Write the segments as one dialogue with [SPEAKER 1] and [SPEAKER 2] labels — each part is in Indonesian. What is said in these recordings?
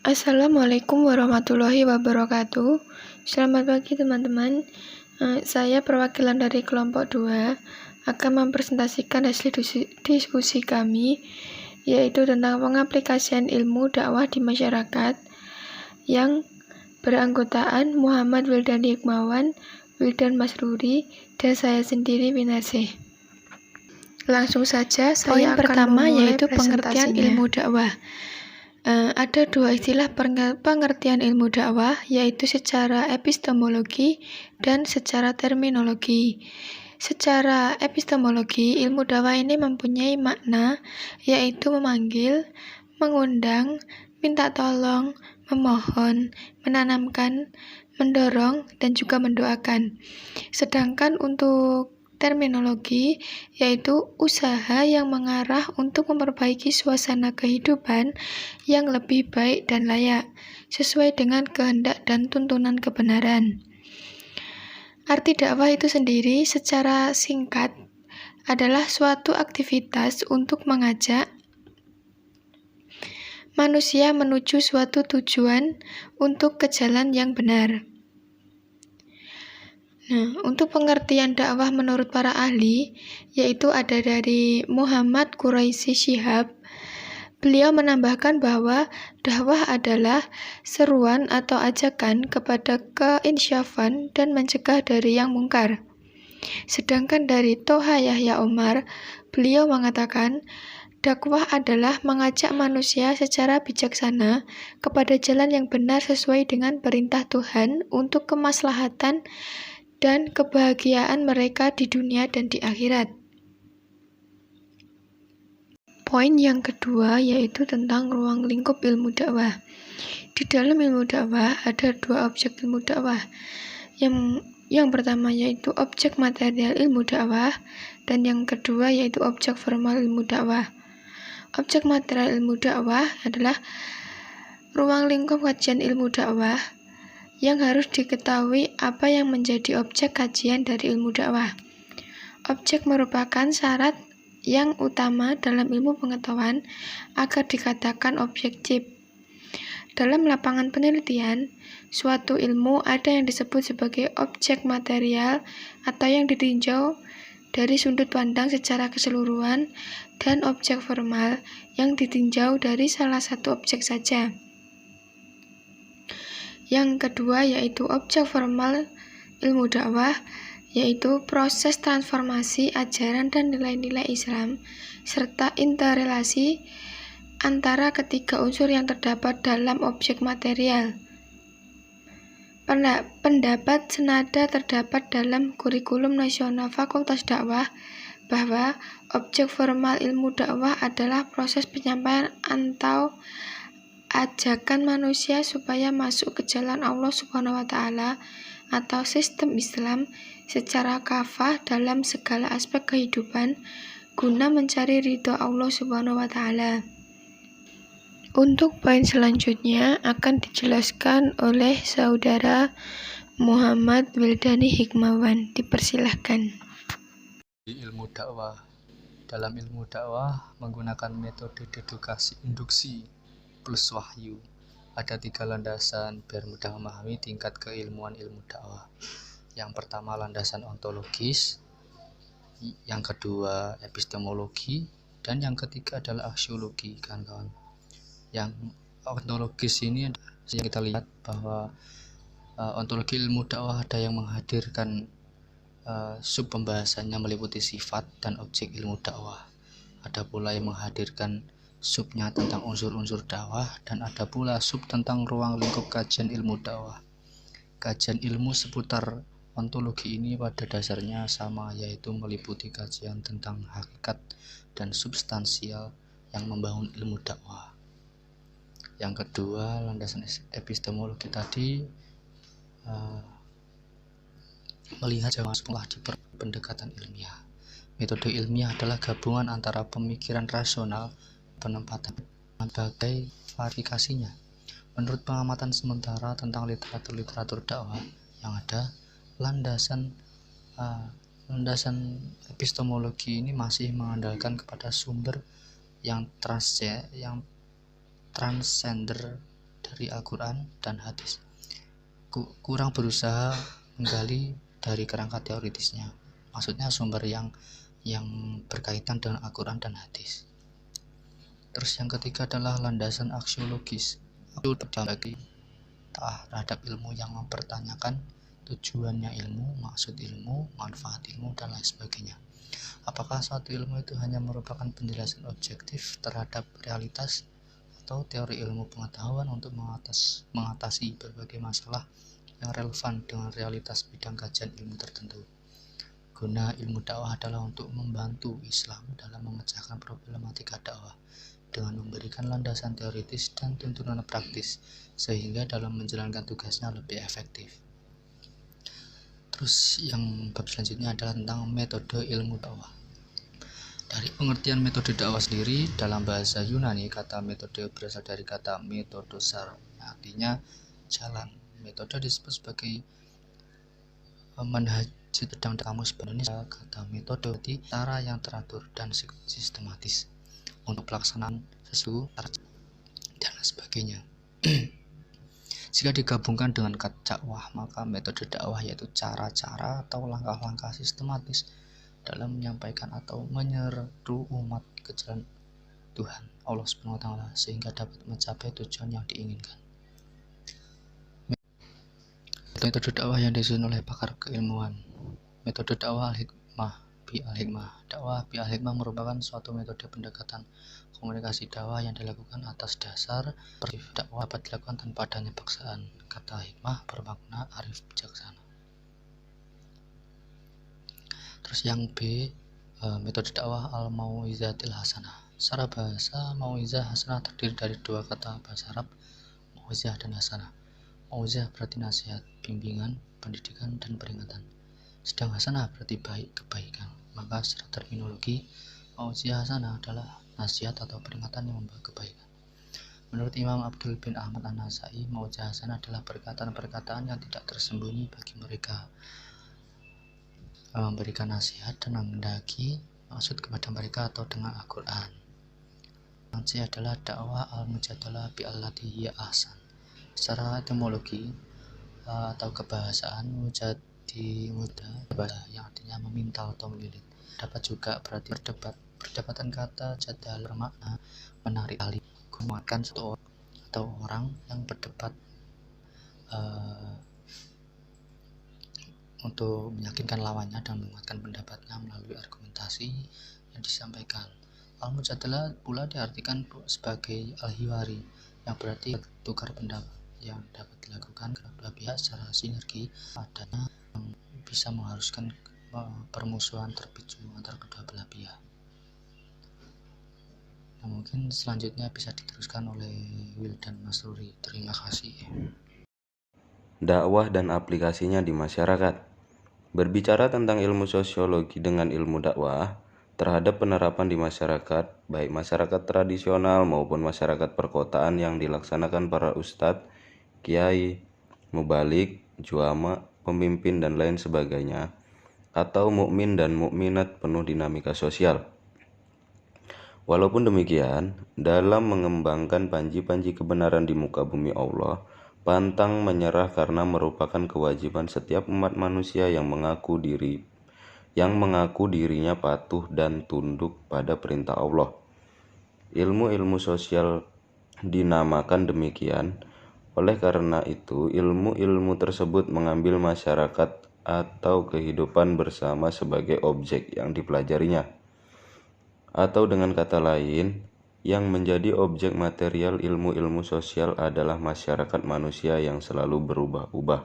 [SPEAKER 1] Assalamualaikum warahmatullahi wabarakatuh. Selamat pagi teman-teman. Saya perwakilan dari kelompok 2 akan mempresentasikan hasil diskusi kami, yaitu tentang pengaplikasian ilmu dakwah di masyarakat yang beranggotaan Muhammad Wildani Hikmawan, Wildan Masruri, dan saya sendiri Winarsih. Langsung saja saya akan
[SPEAKER 2] pertama
[SPEAKER 1] memulai
[SPEAKER 2] yaitu pengertian ilmu
[SPEAKER 1] dakwah. Ada dua istilah pengertian ilmu dakwah, yaitu secara epistemologi dan secara terminologi. Secara epistemologi, ilmu dakwah ini mempunyai makna, yaitu memanggil, mengundang, minta tolong, memohon, menanamkan, mendorong, dan juga mendoakan. Sedangkan untuk terminologi, yaitu usaha yang mengarah untuk memperbaiki suasana kehidupan yang lebih baik dan layak, sesuai dengan kehendak dan tuntunan kebenaran. Arti dakwah itu sendiri secara singkat adalah suatu aktivitas untuk mengajak manusia menuju suatu tujuan untuk ke jalan yang benar. Untuk pengertian dakwah menurut para ahli, yaitu ada dari Muhammad Quraisy Shihab. Beliau menambahkan bahwa dakwah adalah seruan atau ajakan kepada keinsyafan dan mencegah dari yang mungkar. Sedangkan dari Toha Yahya Omar, beliau mengatakan, dakwah adalah mengajak manusia secara bijaksana kepada jalan yang benar sesuai dengan perintah Tuhan untuk kemaslahatan dan kebahagiaan mereka di dunia dan di akhirat. Poin yang kedua yaitu tentang ruang lingkup ilmu dakwah. Di dalam ilmu dakwah ada dua objek ilmu dakwah. Yang pertama yaitu objek material ilmu dakwah, dan yang kedua yaitu objek formal ilmu dakwah. Objek material ilmu dakwah adalah ruang lingkup kajian ilmu dakwah yang harus diketahui apa yang menjadi objek kajian dari ilmu dakwah. Objek merupakan syarat yang utama dalam ilmu pengetahuan agar dikatakan objektif. Dalam lapangan penelitian, suatu ilmu ada yang disebut sebagai objek material atau yang ditinjau dari sudut pandang secara keseluruhan, dan objek formal yang ditinjau dari salah satu objek saja. Yang kedua yaitu objek formal ilmu dakwah, yaitu proses transformasi ajaran dan nilai-nilai Islam, serta interrelasi antara ketiga unsur yang terdapat dalam objek material. Pendapat senada terdapat dalam kurikulum nasional Fakultas Dakwah bahwa objek formal ilmu dakwah adalah proses penyampaian atau ajakan manusia supaya masuk ke jalan Allah Subhanahu wa Ta'ala atau sistem Islam secara kafah dalam segala aspek kehidupan guna mencari ridho Allah Subhanahu wa Ta'ala. Untuk poin selanjutnya akan dijelaskan oleh saudara Muhammad Wildani Hikmawan. Dipersilahkan.
[SPEAKER 3] Ilmu dakwah. Dalam ilmu dakwah menggunakan metode dedukasi induksi plus wahyu. Ada 3 landasan biar mudah memahami tingkat keilmuan ilmu dakwah. Yang pertama landasan ontologis, yang kedua epistemologi, dan yang ketiga adalah aksiologi, kawan-kawan. Yang ontologis ini yang kita lihat bahwa ontologi ilmu dakwah ada yang menghadirkan sub pembahasannya meliputi sifat dan objek ilmu dakwah. Ada pula yang menghadirkan subnya tentang unsur-unsur dakwah, dan ada pula sub tentang ruang lingkup kajian ilmu dakwah. Kajian ilmu seputar ontologi ini pada dasarnya sama, yaitu meliputi kajian tentang hakikat dan substansial yang membangun ilmu dakwah. Yang kedua, landasan epistemologi tadi melihat jawaban sekolah di pendekatan ilmiah. Metode ilmiah adalah gabungan antara pemikiran rasional, penempatan sebagai verifikasinya. Menurut pengamatan sementara tentang literatur dakwah yang ada, landasan epistemologi ini masih mengandalkan kepada sumber yang transgender dari Al-Quran dan hadis. Kurang berusaha menggali dari kerangka teoritisnya, maksudnya sumber yang berkaitan dengan Al-Quran dan hadis. Terus yang ketiga adalah landasan aksiologis bagi terhadap ilmu yang mempertanyakan tujuannya ilmu, maksud ilmu, manfaat ilmu, dan lain sebagainya. Apakah suatu ilmu itu hanya merupakan penjelasan objektif terhadap realitas atau teori ilmu pengetahuan untuk mengatasi berbagai masalah yang relevan dengan realitas bidang kajian ilmu tertentu. Guna ilmu dakwah adalah untuk membantu Islam dalam memecahkan problematika dakwah dengan memberikan landasan teoritis dan tuntunan praktis sehingga dalam menjalankan tugasnya lebih efektif. Terus yang bab selanjutnya adalah tentang metode ilmu dakwah. Dari pengertian metode dakwah sendiri, dalam bahasa Yunani kata metode berasal dari kata metodosar, artinya jalan. Metode disebut sebagai manhaj dalam kamus Indonesia. Kata metode berarti cara yang teratur dan sistematis untuk pelaksanaan sesuatu dan sebagainya. Jika digabungkan dengan kata dakwah, maka metode dakwah yaitu cara-cara atau langkah-langkah sistematis dalam menyampaikan atau menyeru umat ke jalan Tuhan Allah SWT sehingga dapat mencapai tujuan yang diinginkan. Metode dakwah yang disusun oleh pakar keilmuan. Metode dakwah al-hikmah bi al-hikmah. Dakwah bi al-hikmah merupakan suatu metode pendekatan komunikasi dakwah yang dilakukan atas dasar dakwah dapat dilakukan tanpa adanya paksaan. Kata hikmah bermakna arif bijaksana. Terus yang B, metode dakwah al-mau'izatil hasanah. Secara bahasa, mau'izah hasanah terdiri dari dua kata bahasa Arab, mau'izah dan hasanah. Mau'izah berarti nasihat, bimbingan, pendidikan, dan peringatan. Sedang hasanah berarti baik, kebaikan. Maka secara terminologi, mau'izah hasanah adalah nasihat atau peringatan yang membawa kebaikan. Menurut Imam Abdul bin Ahmad An-Nasai, mau'izah hasanah adalah perkataan-perkataan yang tidak tersembunyi bagi mereka, memberikan nasihat dan menghendaki maksud kepada mereka atau dengan Al-Quran. Yang C adalah dakwah al-mujadalah bi'allati hiya ahsan. Secara etimologi atau kebahasaan, mudah yang artinya meminta atau melilit. Dapat juga berarti berdebat. Perdebatan kata jadal bermakna menarik alih, menguatkan satu orang atau orang yang berdebat untuk meyakinkan lawannya dan menguatkan pendapatnya melalui argumentasi yang disampaikan. Al-mujadalah pula diartikan sebagai al-hiwari, yang berarti tukar pendapat yang dapat dilakukan kedua pihak secara sinergi adanya yang bisa mengharuskan permusuhan terpicu antara kedua belah pihak. Nah, mungkin selanjutnya bisa diteruskan oleh Wildan Masruri. Terima kasih.
[SPEAKER 2] Dakwah dan aplikasinya di masyarakat. Berbicara tentang ilmu sosiologi dengan ilmu dakwah terhadap penerapan di masyarakat, baik masyarakat tradisional maupun masyarakat perkotaan yang dilaksanakan para ustadz, kiai, mubalik, juama, pemimpin dan lain sebagainya, atau mukmin dan mukminat penuh dinamika sosial. Walaupun demikian, dalam mengembangkan panji-panji kebenaran di muka bumi Allah, pantang menyerah karena merupakan kewajiban setiap umat manusia yang mengaku dirinya patuh dan tunduk pada perintah Allah. Ilmu-ilmu sosial dinamakan demikian. Oleh karena itu, ilmu-ilmu tersebut mengambil masyarakat atau kehidupan bersama sebagai objek yang dipelajarinya. Atau dengan kata lain, yang menjadi objek material ilmu-ilmu sosial adalah masyarakat manusia yang selalu berubah-ubah.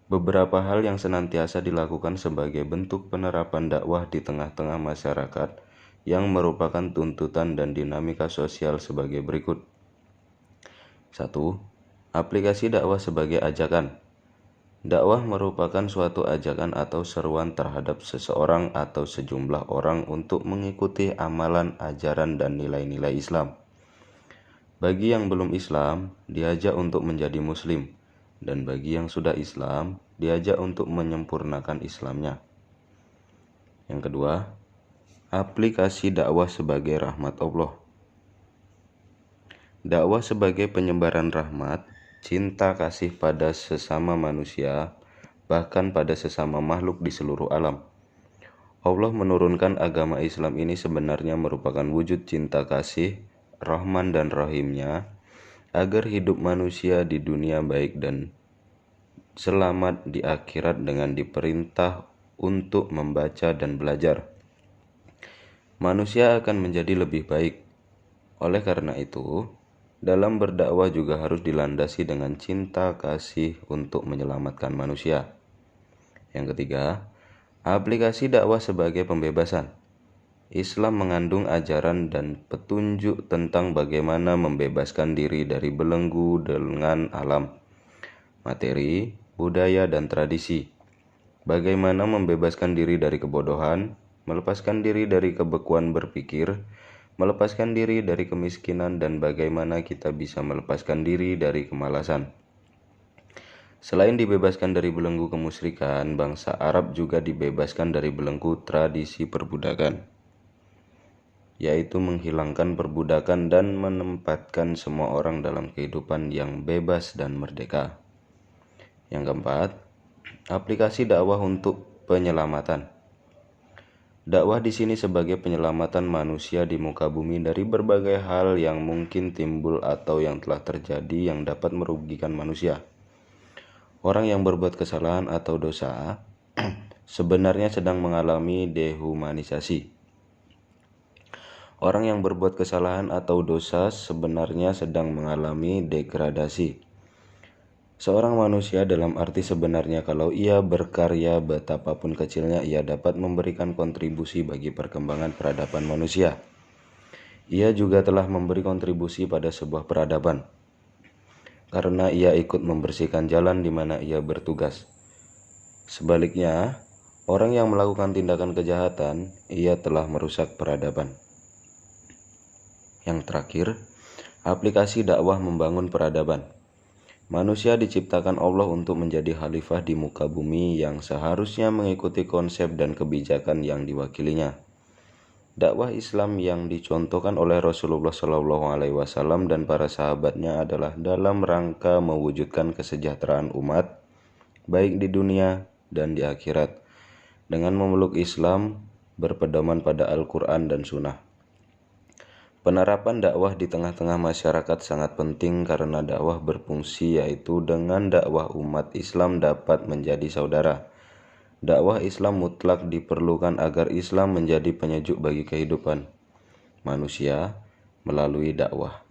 [SPEAKER 2] Beberapa hal yang senantiasa dilakukan sebagai bentuk penerapan dakwah di tengah-tengah masyarakat yang merupakan tuntutan dan dinamika sosial sebagai berikut. 1. Aplikasi dakwah sebagai ajakan. Dakwah merupakan suatu ajakan atau seruan terhadap seseorang atau sejumlah orang untuk mengikuti amalan, ajaran, dan nilai-nilai Islam. Bagi yang belum Islam, diajak untuk menjadi Muslim, dan bagi yang sudah Islam, diajak untuk menyempurnakan Islamnya. Yang kedua, aplikasi dakwah sebagai rahmat Allah. Dakwah sebagai penyebaran rahmat, cinta kasih pada sesama manusia, bahkan pada sesama makhluk di seluruh alam. Allah menurunkan agama Islam ini sebenarnya merupakan wujud cinta kasih, Rahman dan Rahimnya, agar hidup manusia di dunia baik dan selamat di akhirat dengan diperintah untuk membaca dan belajar. Manusia akan menjadi lebih baik. Oleh karena itu, dalam berdakwah juga harus dilandasi dengan cinta kasih untuk menyelamatkan manusia. Yang ketiga, aplikasi dakwah sebagai pembebasan. Islam mengandung ajaran dan petunjuk tentang bagaimana membebaskan diri dari belenggu dengan alam, materi, budaya, dan tradisi. Bagaimana membebaskan diri dari kebodohan, melepaskan diri dari kebekuan berpikir, melepaskan diri dari kemiskinan, dan bagaimana kita bisa melepaskan diri dari kemalasan. Selain dibebaskan dari belenggu kemusyrikan, bangsa Arab juga dibebaskan dari belenggu tradisi perbudakan, yaitu menghilangkan perbudakan dan menempatkan semua orang dalam kehidupan yang bebas dan merdeka. Yang keempat, aplikasi dakwah untuk penyelamatan. Dakwah di sini sebagai penyelamatan manusia di muka bumi dari berbagai hal yang mungkin timbul atau yang telah terjadi yang dapat merugikan manusia. Orang yang berbuat kesalahan atau dosa sebenarnya sedang mengalami dehumanisasi. Orang yang berbuat kesalahan atau dosa sebenarnya sedang mengalami degradasi. Seorang manusia dalam arti sebenarnya kalau ia berkarya betapapun kecilnya ia dapat memberikan kontribusi bagi perkembangan peradaban manusia. Ia juga telah memberi kontribusi pada sebuah peradaban karena ia ikut membersihkan jalan di mana ia bertugas. Sebaliknya, orang yang melakukan tindakan kejahatan, ia telah merusak peradaban. Yang terakhir, aplikasi dakwah membangun peradaban. Manusia diciptakan Allah untuk menjadi khalifah di muka bumi yang seharusnya mengikuti konsep dan kebijakan yang diwakilinya. Dakwah Islam yang dicontohkan oleh Rasulullah SAW dan para sahabatnya adalah dalam rangka mewujudkan kesejahteraan umat, baik di dunia dan di akhirat, dengan memeluk Islam berpedoman pada Al-Quran dan Sunnah. Penerapan dakwah di tengah-tengah masyarakat sangat penting karena dakwah berfungsi yaitu dengan dakwah umat Islam dapat menjadi saudara. Dakwah Islam mutlak diperlukan agar Islam menjadi penyejuk bagi kehidupan manusia melalui dakwah.